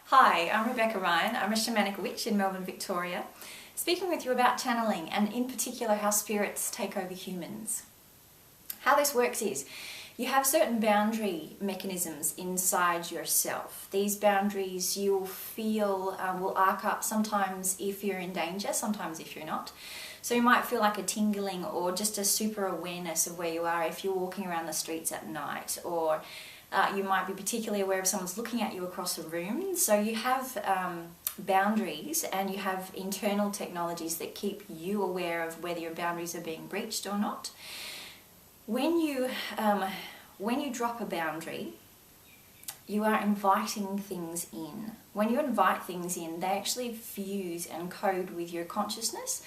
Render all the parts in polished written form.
Hi, I'm Rebecca Ryan. I'm a shamanic witch in Melbourne, Victoria, speaking with you about channeling and in particular how spirits take over humans. How this works is you have certain boundary mechanisms inside yourself. These boundaries you'll feel will arc up sometimes if you're in danger, sometimes if you're not. So you might feel like a tingling or just a super awareness of where you are if you're walking around the streets at night, or you might be particularly aware if someone's looking at you across a room. So you have boundaries and you have internal technologies that keep you aware of whether your boundaries are being breached or not. When you drop a boundary, you are inviting things in. When you invite things in, they actually fuse and code with your consciousness.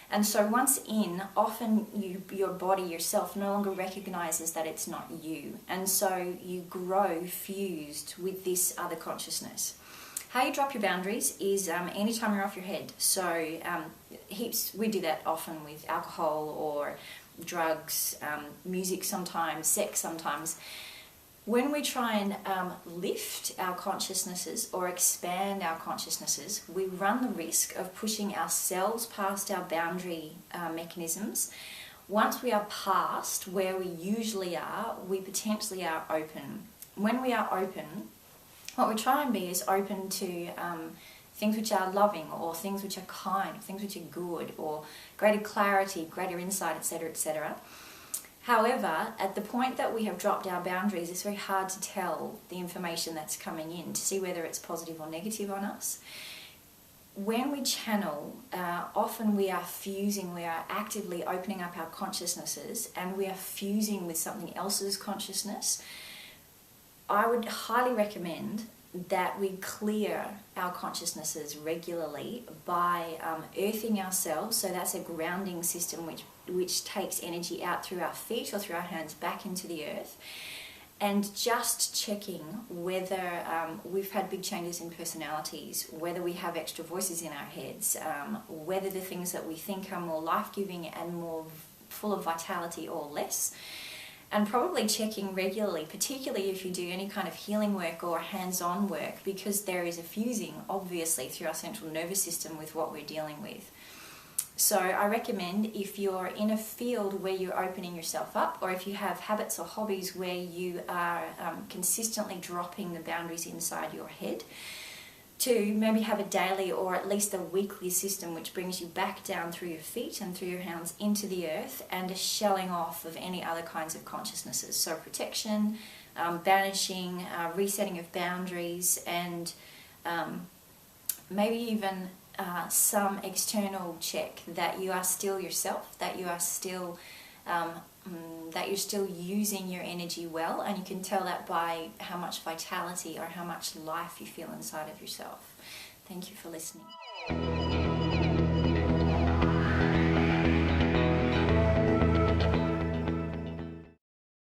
And so once in, often your body yourself no longer recognizes that it's not you. And so you grow fused with this other consciousness. How you drop your boundaries is anytime you're off your head. So we do that often with alcohol or drugs, music sometimes, sex sometimes. When we try and lift our consciousnesses or expand our consciousnesses, we run the risk of pushing ourselves past our boundary mechanisms. Once we are past where we usually are, we potentially are open. When we are open, what we try and be is open to things which are loving, or things which are kind, things which are good, or greater clarity, greater insight, etc., etc. However, at the point that we have dropped our boundaries, it's very hard to tell the information that's coming in, to see whether it's positive or negative on us. When we channel, often we are fusing, we are actively opening up our consciousnesses, and we are fusing with something else's consciousness. I would highly recommend that we clear our consciousnesses regularly by earthing ourselves. So that's a grounding system which takes energy out through our feet or through our hands back into the earth, and just checking whether we've had big changes in personalities, whether we have extra voices in our heads, whether the things that we think are more life-giving and more full of vitality or less. And probably checking regularly, particularly if you do any kind of healing work or hands-on work, because there is a fusing, obviously, through our central nervous system with what we're dealing with. So I recommend, if you're in a field where you're opening yourself up, or if you have habits or hobbies where you are consistently dropping the boundaries inside your head, to maybe have a daily or at least a weekly system which brings you back down through your feet and through your hands into the earth, and a shelling off of any other kinds of consciousnesses. So protection, banishing, resetting of boundaries, and maybe even some external check that you are still yourself, that you are still that you're still using your energy well, and you can tell that by how much vitality or how much life you feel inside of yourself. Thank you for listening.